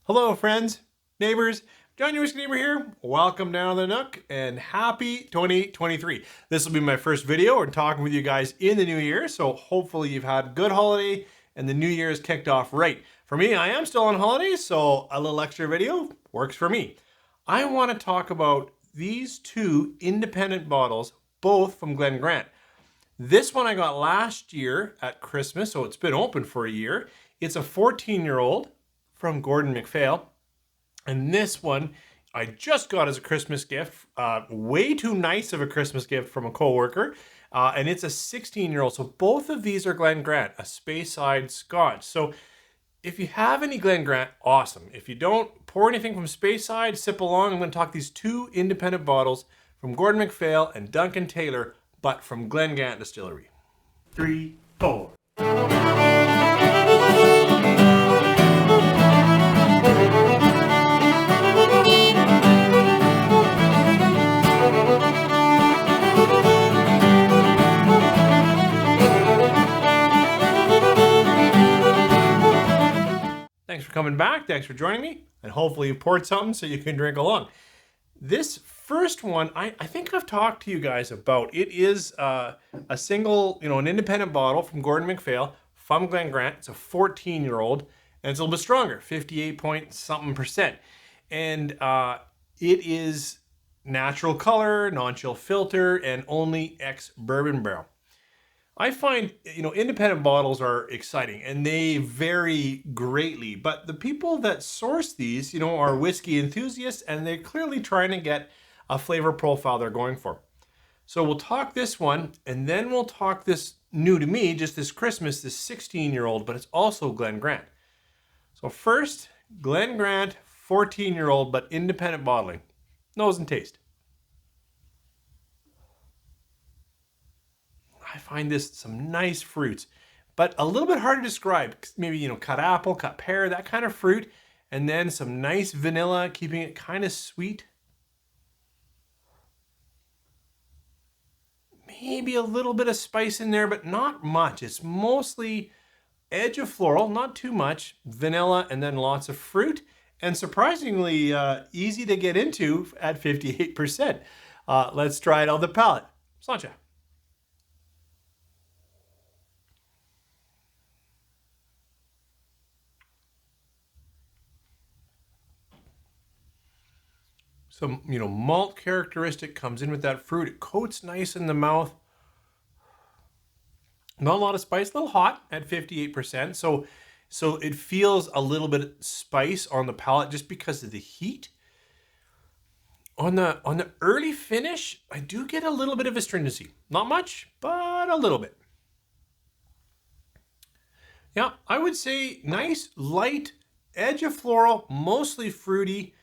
Hello friends, neighbors, John your Whiskey Neighbor here. Welcome down the Nook and happy 2023. This will be my first video and talking with you guys in the new year, so hopefully you've had a good holiday and the new year is kicked off right. For me, I am still on holidays, so a little extra video works for me. I want to talk about these two independent bottles, both from Glen Grant. This one I got last year at Christmas, so it's been open for a year. It's a 14-year-old from Gordon MacPhail. And this one I just got as a Christmas gift. Way too nice of a Christmas gift from a coworker. And it's a 16-year-old. So both of these are Glen Grant, a Speyside Scotch. So if you have any Glen Grant, awesome. If you don't, pour anything from Speyside, sip along. I'm going to talk these two independent bottles from Gordon MacPhail and Duncan Taylor, but from Glen Grant Distillery. 3, 4. Thanks for coming back. Thanks for joining me. And hopefully you poured something so you can drink along. This first one, I think I've talked to you guys about. It is a single, an independent bottle from Gordon MacPhail from Glen Grant. It's a 14-year-old, and it's a little bit stronger, 58 point something percent. And it is natural color, non-chill filter, and only ex-bourbon barrel. I find, independent bottles are exciting and they vary greatly, but the people that source these, are whiskey enthusiasts and they're clearly trying to get a flavor profile they're going for. So we'll talk this one and then we'll talk this new to me, just this Christmas, this 16-year-old, but it's also Glen Grant. So first, Glen Grant, 14-year-old, but independent bottling. Nose and taste. I find this some nice fruits, but a little bit hard to describe. Maybe, cut apple, cut pear, that kind of fruit, and then some nice vanilla, keeping it kind of sweet. Maybe a little bit of spice in there, but not much. It's mostly edge of floral, not too much, vanilla, and then lots of fruit, and surprisingly easy to get into at 58%. Let's try it on the palate. Sláinte. Some, malt characteristic comes in with that fruit. It coats nice in the mouth. Not a lot of spice, a little hot at 58%. So it feels a little bit of spice on the palate just because of the heat. On the early finish, I do get a little bit of astringency. Not much, but a little bit. Yeah, I would say nice, light, edge of floral, mostly fruity,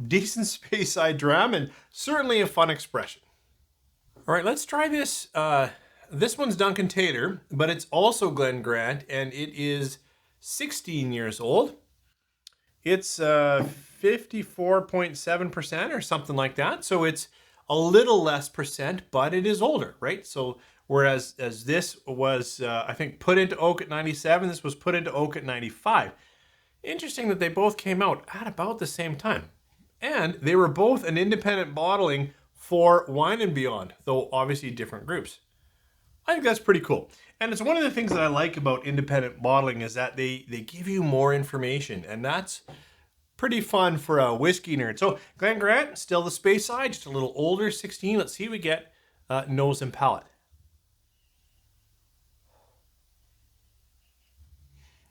decent Speyside dram, and certainly a fun expression. All right, let's try this. This one's Duncan Taylor, but it's also Glen Grant, and it is 16 years old. It's 54.7% or something like that. So it's a little less percent, but it is older, right? So whereas this was, I think, put into oak at 97, this was put into oak at 95. Interesting that they both came out at about the same time. And they were both an independent bottling for Wine and Beyond, though obviously different groups. I think that's pretty cool. And it's one of the things that I like about independent bottling is that they give you more information, and that's pretty fun for a whiskey nerd. So Glen Grant, still the Speyside, just a little older, 16. Let's see what we get nose and palate.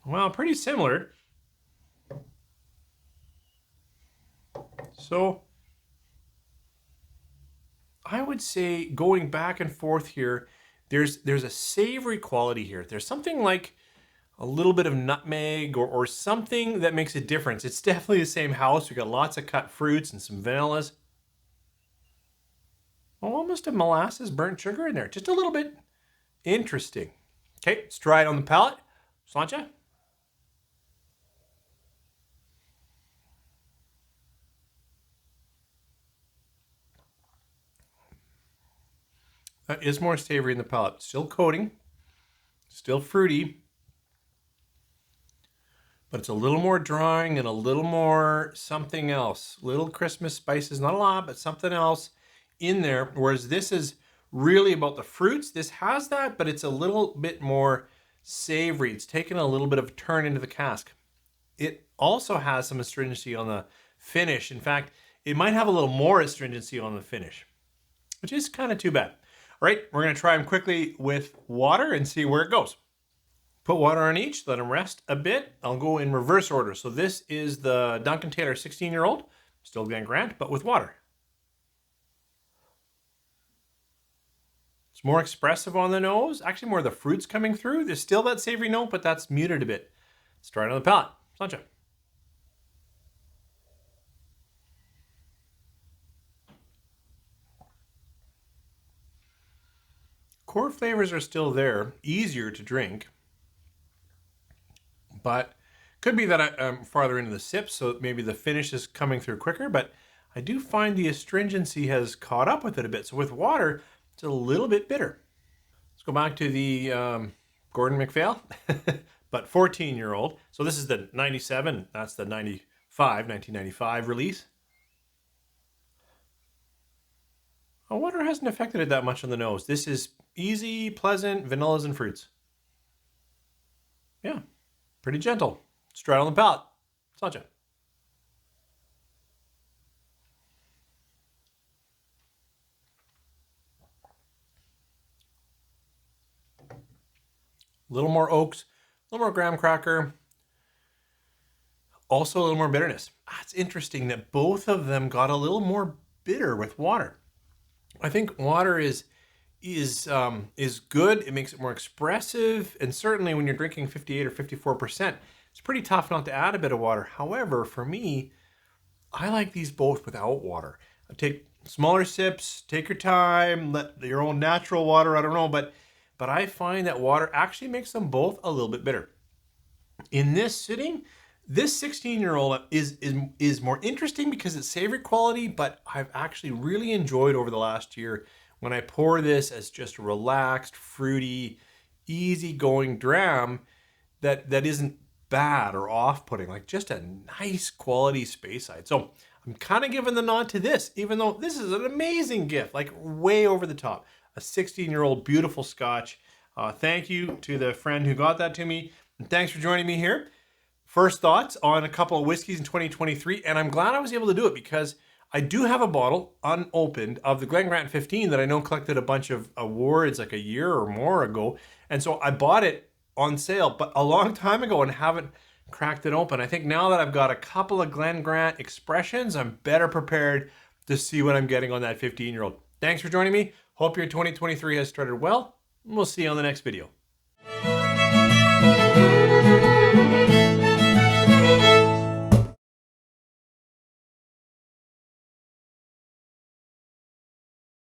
Well, pretty similar. So I would say going back and forth here, there's a savory quality here. There's something like a little bit of nutmeg or something that makes a difference. It's definitely the same house. We got lots of cut fruits and some vanillas. Oh, almost a molasses burnt sugar in there. Just a little bit. Interesting. Okay, let's try it on the palate. Sláinte. That is more savory in the palate. Still coating, still fruity, but it's a little more drying and a little more something else. Little Christmas spices, not a lot, but something else in there. Whereas this is really about the fruits. This has that, but it's a little bit more savory. It's taken a little bit of a turn into the cask. It also has some astringency on the finish. In fact, it might have a little more astringency on the finish, which is kind of too bad. All right, we're gonna try them quickly with water and see where it goes. Put water on each, let them rest a bit. I'll go in reverse order. So this is the Duncan Taylor 16-year-old, still Glen Grant, but with water. It's more expressive on the nose, actually more of the fruits coming through. There's still that savory note, but that's muted a bit. Let's try it on the palate. Sancha. Core flavors are still there, easier to drink, but could be that I'm farther into the sip, so maybe the finish is coming through quicker, but I do find the astringency has caught up with it a bit. So with water, it's a little bit bitter. Let's go back to the Gordon MacPhail, but 14-year-old. So this is the 97, that's the 1995 release. Oh, water hasn't affected it that much on the nose. This is easy, pleasant, vanillas and fruits. Yeah, pretty gentle. Straight on the palate. Sancha. A little more oaks, a little more graham cracker. Also a little more bitterness. It's interesting that both of them got a little more bitter with water. I think water is good. It makes it more expressive, and certainly when you're drinking 58 or 54%, it's pretty tough not to add a bit of water. However, for me, I like these both without water. I take smaller sips, take your time, let your own natural water, I don't know, but I find that water actually makes them both a little bit bitter. In this sitting, this 16-year-old is more interesting because it's savory quality, but I've actually really enjoyed over the last year when I pour this as just a relaxed, fruity, easygoing dram that isn't bad or off-putting, like just a nice quality Speyside. So I'm kind of giving the nod to this, even though this is an amazing gift, like way over the top. A 16-year-old beautiful Scotch. Thank you to the friend who got that to me. And thanks for joining me here. First thoughts on a couple of whiskeys in 2023, and I'm glad I was able to do it because I do have a bottle unopened of the Glen Grant 15 that I know collected a bunch of awards like a year or more ago. And so I bought it on sale, but a long time ago and haven't cracked it open. I think now that I've got a couple of Glen Grant expressions, I'm better prepared to see what I'm getting on that 15-year-old. Thanks for joining me. Hope your 2023 has started well. We'll see you on the next video.